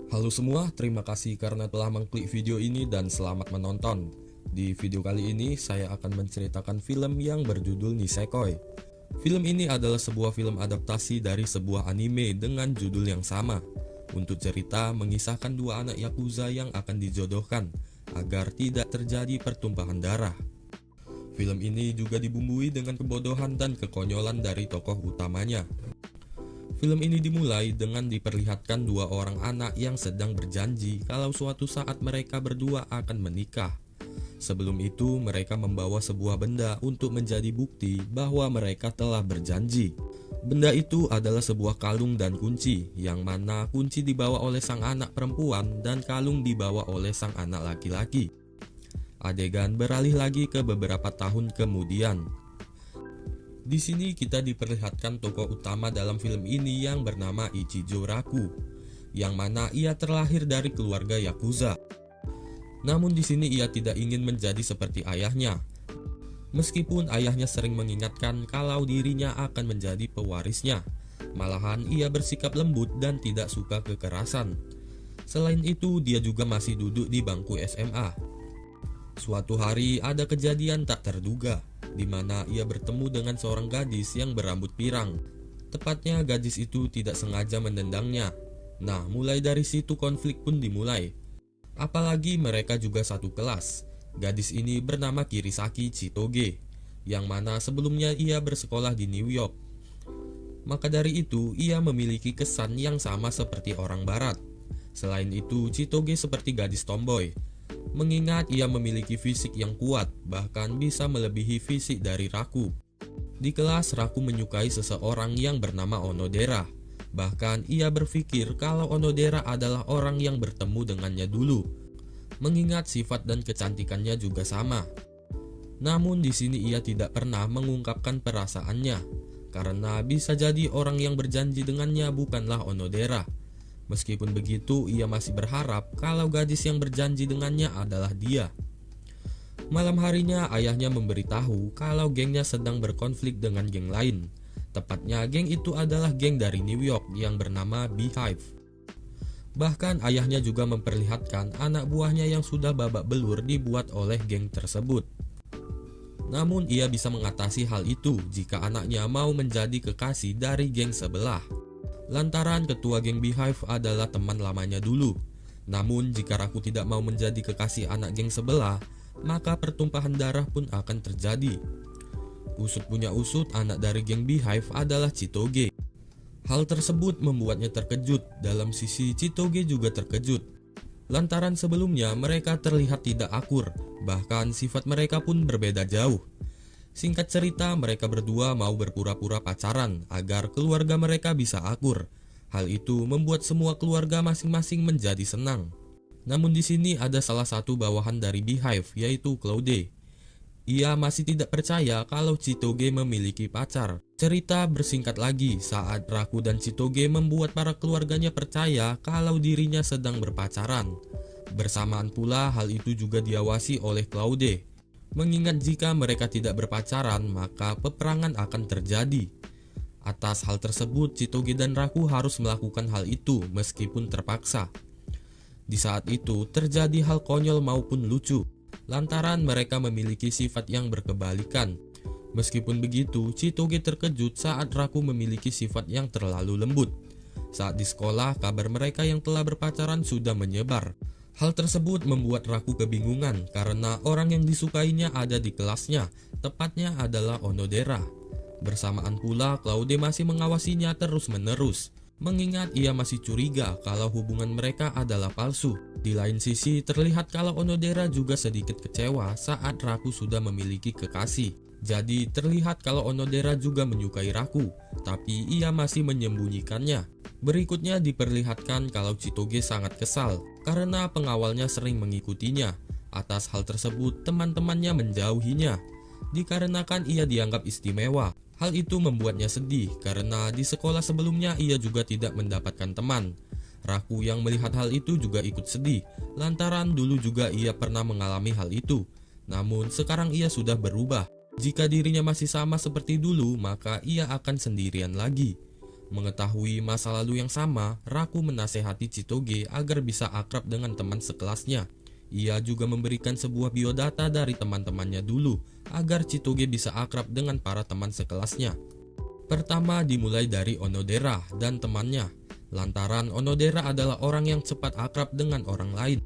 Halo semua, terima kasih karena telah mengklik video ini dan selamat menonton. Di video kali ini, saya akan menceritakan film yang berjudul Nisekoi. Film ini adalah sebuah film adaptasi dari sebuah anime dengan judul yang sama. Untuk cerita, mengisahkan dua anak Yakuza yang akan dijodohkan agar tidak terjadi pertumpahan darah. Film ini juga dibumbui dengan kebodohan dan kekonyolan dari tokoh utamanya. Film ini dimulai dengan diperlihatkan dua orang anak yang sedang berjanji kalau suatu saat mereka berdua akan menikah. Sebelum itu, mereka membawa sebuah benda untuk menjadi bukti bahwa mereka telah berjanji. Benda itu adalah sebuah kalung dan kunci, yang mana kunci dibawa oleh sang anak perempuan dan kalung dibawa oleh sang anak laki-laki. Adegan beralih lagi ke beberapa tahun kemudian. Di sini kita diperlihatkan tokoh utama dalam film ini yang bernama Ichijo Raku, yang mana ia terlahir dari keluarga Yakuza. Namun di sini ia tidak ingin menjadi seperti ayahnya. Meskipun ayahnya sering mengingatkan kalau dirinya akan menjadi pewarisnya, malahan ia bersikap lembut dan tidak suka kekerasan. Selain itu, dia juga masih duduk di bangku SMA. Suatu hari ada kejadian tak terduga, di mana ia bertemu dengan seorang gadis yang berambut pirang. Tepatnya gadis itu tidak sengaja menendangnya. Nah, mulai dari situ konflik pun dimulai. Apalagi mereka juga satu kelas. Gadis ini bernama Kirisaki Chitoge, yang mana sebelumnya ia bersekolah di New York. Maka dari itu, ia memiliki kesan yang sama seperti orang barat. Selain itu, Chitoge seperti gadis tomboy, mengingat ia memiliki fisik yang kuat, bahkan bisa melebihi fisik dari Raku. Di kelas, Raku menyukai seseorang yang bernama Onodera. Bahkan ia berpikir kalau Onodera adalah orang yang bertemu dengannya dulu, mengingat sifat dan kecantikannya juga sama. Namun di sini ia tidak pernah mengungkapkan perasaannya, karena bisa jadi orang yang berjanji dengannya bukanlah Onodera. Meskipun begitu, ia masih berharap kalau gadis yang berjanji dengannya adalah dia. Malam harinya, ayahnya memberitahu kalau gengnya sedang berkonflik dengan geng lain. Tepatnya, geng itu adalah geng dari New York yang bernama Beehive. Bahkan, ayahnya juga memperlihatkan anak buahnya yang sudah babak belur dibuat oleh geng tersebut. Namun, ia bisa mengatasi hal itu jika anaknya mau menjadi kekasih dari geng sebelah. Lantaran ketua geng Beehive adalah teman lamanya dulu. Namun jika Raku tidak mau menjadi kekasih anak geng sebelah, maka pertumpahan darah pun akan terjadi. Usut punya usut, anak dari geng Beehive adalah Chitoge. Hal tersebut membuatnya terkejut. Dalam sisi Chitoge juga terkejut, lantaran sebelumnya mereka terlihat tidak akur, bahkan sifat mereka pun berbeda jauh. Singkat cerita, mereka berdua mau berpura-pura pacaran agar keluarga mereka bisa akur. Hal itu membuat semua keluarga masing-masing menjadi senang. Namun di sini ada salah satu bawahan dari Beehive, yaitu Claude. Ia masih tidak percaya kalau Chitoge memiliki pacar. Cerita bersingkat lagi saat Raku dan Chitoge membuat para keluarganya percaya kalau dirinya sedang berpacaran. Bersamaan pula hal itu juga diawasi oleh Claude. Mengingat jika mereka tidak berpacaran, maka peperangan akan terjadi. Atas hal tersebut, Chitoge dan Raku harus melakukan hal itu meskipun terpaksa. Di saat itu, terjadi hal konyol maupun lucu, lantaran mereka memiliki sifat yang berkebalikan. Meskipun begitu, Chitoge terkejut saat Raku memiliki sifat yang terlalu lembut. Saat di sekolah, kabar mereka yang telah berpacaran sudah menyebar. Hal tersebut membuat Raku kebingungan karena orang yang disukainya ada di kelasnya, tepatnya adalah Onodera. Bersamaan pula, Claude masih mengawasinya terus-menerus, mengingat ia masih curiga kalau hubungan mereka adalah palsu. Di lain sisi, terlihat kalau Onodera juga sedikit kecewa saat Raku sudah memiliki kekasih. Jadi terlihat kalau Onodera juga menyukai Raku, tapi ia masih menyembunyikannya. Berikutnya diperlihatkan kalau Chitoge sangat kesal karena pengawalnya sering mengikutinya. Atas hal tersebut, teman-temannya menjauhinya, dikarenakan ia dianggap istimewa. Hal itu membuatnya sedih karena di sekolah sebelumnya ia juga tidak mendapatkan teman. Raku yang melihat hal itu juga ikut sedih, lantaran dulu juga ia pernah mengalami hal itu. Namun sekarang ia sudah berubah. Jika dirinya masih sama seperti dulu, maka ia akan sendirian lagi. Mengetahui masa lalu yang sama, Raku menasehati Chitoge agar bisa akrab dengan teman sekelasnya. Ia juga memberikan sebuah biodata dari teman-temannya dulu, agar Chitoge bisa akrab dengan para teman sekelasnya. Pertama dimulai dari Onodera dan temannya, lantaran Onodera adalah orang yang cepat akrab dengan orang lain.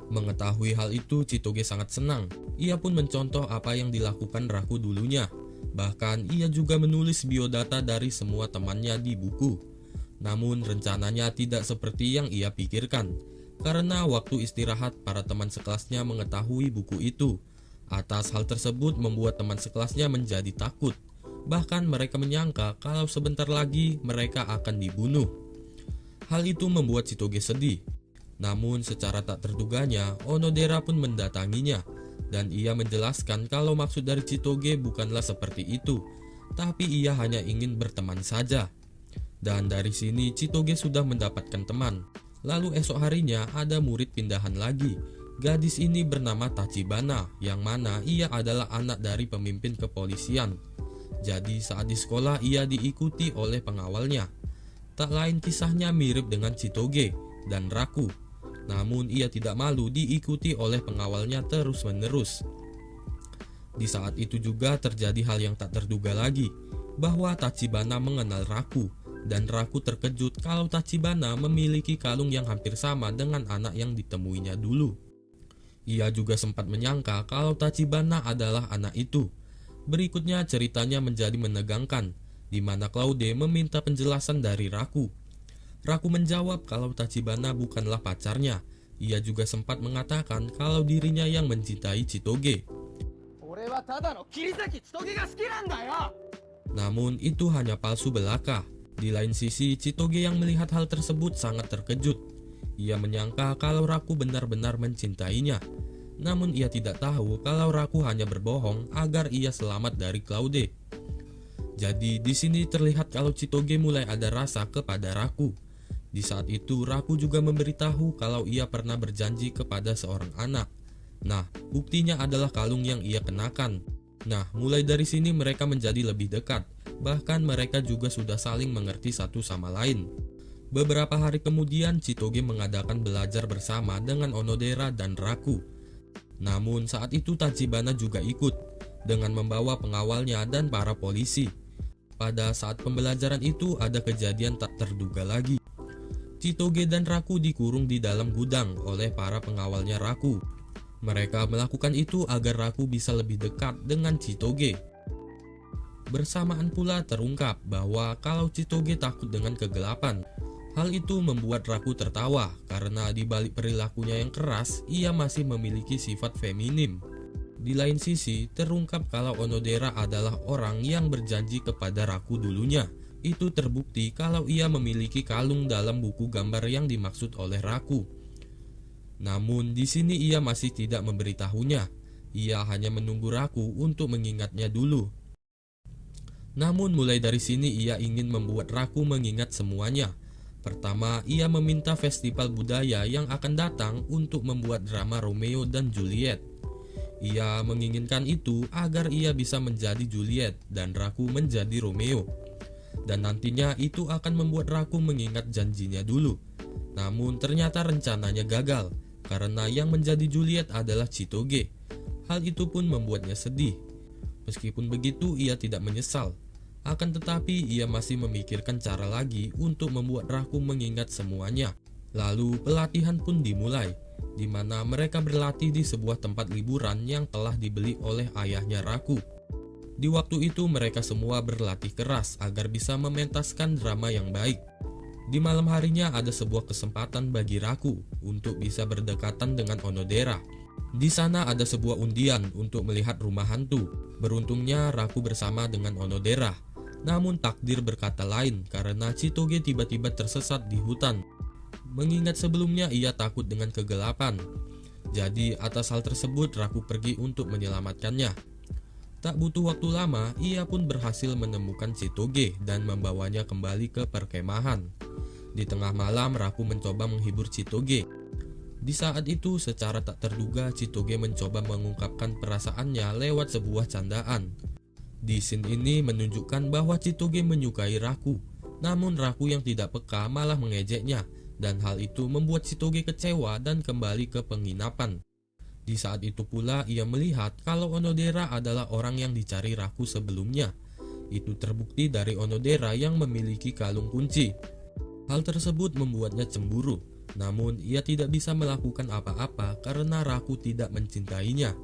Mengetahui hal itu, Chitoge sangat senang. Ia pun mencontoh apa yang dilakukan Raku dulunya. Bahkan ia juga menulis biodata dari semua temannya di buku. Namun rencananya tidak seperti yang ia pikirkan. Karena waktu istirahat para teman sekelasnya mengetahui buku itu. Atas hal tersebut membuat teman sekelasnya menjadi takut. Bahkan mereka menyangka kalau sebentar lagi mereka akan dibunuh. Hal itu membuat Chitoge sedih. Namun secara tak terduganya, Onodera pun mendatanginya. Dan ia menjelaskan kalau maksud dari Chitoge bukanlah seperti itu, tapi ia hanya ingin berteman saja. Dan dari sini Chitoge sudah mendapatkan teman. Lalu esok harinya ada murid pindahan lagi. Gadis ini bernama Tachibana, yang mana ia adalah anak dari pemimpin kepolisian. Jadi saat di sekolah ia diikuti oleh pengawalnya. Tak lain kisahnya mirip dengan Chitoge dan Raku. Namun ia tidak malu diikuti oleh pengawalnya terus-menerus. Di saat itu juga terjadi hal yang tak terduga lagi, bahwa Tachibana mengenal Raku, dan Raku terkejut kalau Tachibana memiliki kalung yang hampir sama dengan anak yang ditemuinya dulu. Ia juga sempat menyangka kalau Tachibana adalah anak itu. Berikutnya ceritanya menjadi menegangkan, di mana Claude meminta penjelasan dari Raku. Raku menjawab kalau Tachibana bukanlah pacarnya. Ia juga sempat mengatakan kalau dirinya yang mencintai Chitoge. Namun itu hanya palsu belaka. Di lain sisi, Chitoge yang melihat hal tersebut sangat terkejut. Ia menyangka kalau Raku benar-benar mencintainya. Namun ia tidak tahu kalau Raku hanya berbohong agar ia selamat dari Claude. Jadi di sini terlihat kalau Chitoge mulai ada rasa kepada Raku. Di saat itu Raku juga memberitahu kalau ia pernah berjanji kepada seorang anak. Nah, buktinya adalah kalung yang ia kenakan. Nah, mulai dari sini mereka menjadi lebih dekat. Bahkan mereka juga sudah saling mengerti satu sama lain. Beberapa hari kemudian Chitoge mengadakan belajar bersama dengan Onodera dan Raku. Namun saat itu Tachibana juga ikut dengan membawa pengawalnya dan para polisi. Pada saat pembelajaran itu ada kejadian tak terduga lagi. Chitoge dan Raku dikurung di dalam gudang oleh para pengawalnya Raku. Mereka melakukan itu agar Raku bisa lebih dekat dengan Chitoge. Bersamaan pula terungkap bahwa kalau Chitoge takut dengan kegelapan. Hal itu membuat Raku tertawa karena di balik perilakunya yang keras, ia masih memiliki sifat feminim. Di lain sisi, terungkap kalau Onodera adalah orang yang berjanji kepada Raku dulunya. Itu terbukti kalau ia memiliki kalung dalam buku gambar yang dimaksud oleh Raku. Namun di sini ia masih tidak memberitahunya. Ia hanya menunggu Raku untuk mengingatnya dulu. Namun mulai dari sini ia ingin membuat Raku mengingat semuanya. Pertama, ia meminta festival budaya yang akan datang untuk membuat drama Romeo dan Juliet. Ia menginginkan itu agar ia bisa menjadi Juliet dan Raku menjadi Romeo. Dan nantinya itu akan membuat Raku mengingat janjinya dulu. Namun ternyata rencananya gagal, karena yang menjadi Juliet adalah Chitoge. Hal itu pun membuatnya sedih. Meskipun begitu ia tidak menyesal. Akan tetapi ia masih memikirkan cara lagi untuk membuat Raku mengingat semuanya. Lalu pelatihan pun dimulai, di mana mereka berlatih di sebuah tempat liburan yang telah dibeli oleh ayahnya Raku. Di waktu itu mereka semua berlatih keras agar bisa mementaskan drama yang baik. Di malam harinya ada sebuah kesempatan bagi Raku untuk bisa berdekatan dengan Onodera. Di sana ada sebuah undian untuk melihat rumah hantu. Beruntungnya Raku bersama dengan Onodera. Namun takdir berkata lain karena Chitoge tiba-tiba tersesat di hutan. Mengingat sebelumnya ia takut dengan kegelapan. Jadi atas hal tersebut Raku pergi untuk menyelamatkannya. Tak butuh waktu lama, ia pun berhasil menemukan Chitoge dan membawanya kembali ke perkemahan. Di tengah malam, Raku mencoba menghibur Chitoge. Di saat itu, secara tak terduga, Chitoge mencoba mengungkapkan perasaannya lewat sebuah candaan. Di scene ini menunjukkan bahwa Chitoge menyukai Raku, Namun Raku yang tidak peka malah mengejeknya, dan hal itu membuat Chitoge kecewa dan kembali ke penginapan. Di saat itu pula ia melihat kalau Onodera adalah orang yang dicari Raku sebelumnya. Itu terbukti dari Onodera yang memiliki kalung kunci. Hal tersebut membuatnya cemburu, namun ia tidak bisa melakukan apa-apa karena Raku tidak mencintainya.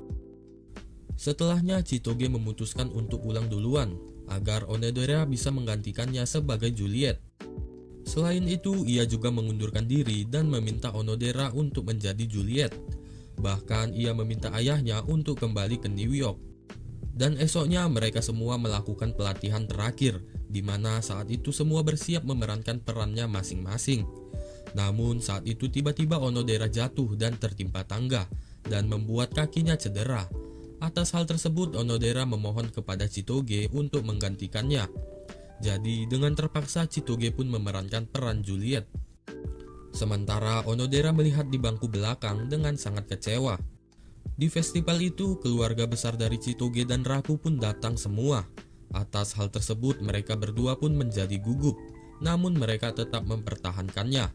Setelahnya Chitoge memutuskan untuk pulang duluan agar Onodera bisa menggantikannya sebagai Juliet. Selain itu, ia juga mengundurkan diri dan meminta Onodera untuk menjadi Juliet. Bahkan ia meminta ayahnya untuk kembali ke New York. Dan esoknya mereka semua melakukan pelatihan terakhir, di mana saat itu semua bersiap memerankan perannya masing-masing. Namun saat itu tiba-tiba Onodera jatuh dan tertimpa tangga, dan membuat kakinya cedera. Atas hal tersebut Onodera memohon kepada Chitoge untuk menggantikannya. Jadi dengan terpaksa Chitoge pun memerankan peran Juliet. Sementara Onodera melihat di bangku belakang dengan sangat kecewa. Di festival itu, keluarga besar dari Chitoge dan Raku pun datang semua. Atas hal tersebut, mereka berdua pun menjadi gugup, namun mereka tetap mempertahankannya.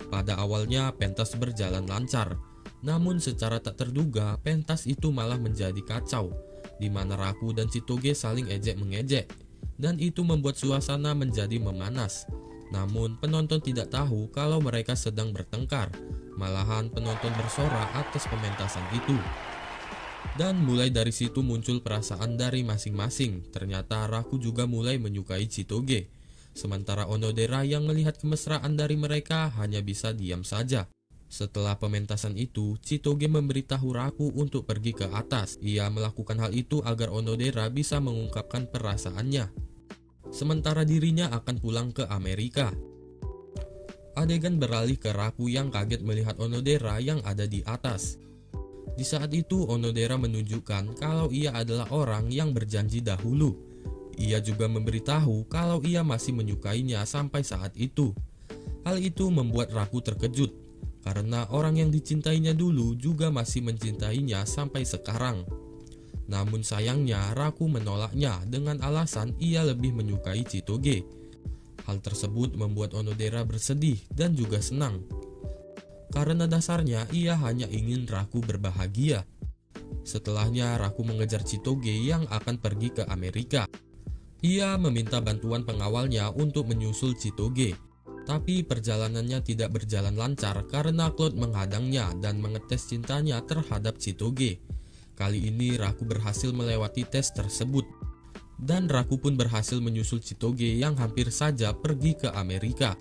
Pada awalnya, pentas berjalan lancar, namun secara tak terduga, pentas itu malah menjadi kacau, di mana Raku dan Chitoge saling ejek-mengejek, dan itu membuat suasana menjadi memanas. Namun, penonton tidak tahu kalau mereka sedang bertengkar. Malahan penonton bersorak atas pementasan itu. Dan mulai dari situ muncul perasaan dari masing-masing. Ternyata Raku juga mulai menyukai Chitoge. Sementara Onodera yang melihat kemesraan dari mereka hanya bisa diam saja. Setelah pementasan itu, Chitoge memberitahu Raku untuk pergi ke atas. Ia melakukan hal itu agar Onodera bisa mengungkapkan perasaannya. Sementara dirinya akan pulang ke Amerika. Adegan beralih ke Raku yang kaget melihat Onodera yang ada di atas. Di saat itu Onodera menunjukkan kalau ia adalah orang yang berjanji dahulu. Ia juga memberitahu kalau ia masih menyukainya sampai saat itu. Hal itu membuat Raku terkejut, karena orang yang dicintainya dulu juga masih mencintainya sampai sekarang. Namun sayangnya Raku menolaknya dengan alasan ia lebih menyukai Chitoge. Hal tersebut membuat Onodera bersedih dan juga senang. Karena dasarnya ia hanya ingin Raku berbahagia. Setelahnya Raku mengejar Chitoge yang akan pergi ke Amerika. Ia meminta bantuan pengawalnya untuk menyusul Chitoge. Tapi perjalanannya tidak berjalan lancar karena Cloud menghadangnya dan mengetes cintanya terhadap Chitoge. Kali ini Raku berhasil melewati tes tersebut. Dan Raku pun berhasil menyusul Chitoge yang hampir saja pergi ke Amerika.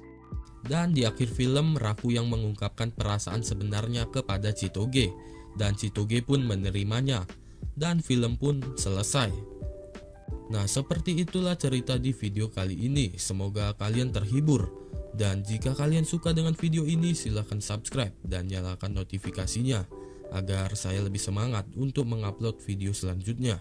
Dan di akhir film, Raku yang mengungkapkan perasaan sebenarnya kepada Chitoge. Dan Chitoge pun menerimanya. Dan film pun selesai. Nah, seperti itulah cerita di video kali ini. Semoga kalian terhibur. Dan jika kalian suka dengan video ini, silahkan subscribe dan nyalakan notifikasinya agar saya lebih semangat untuk mengupload video selanjutnya.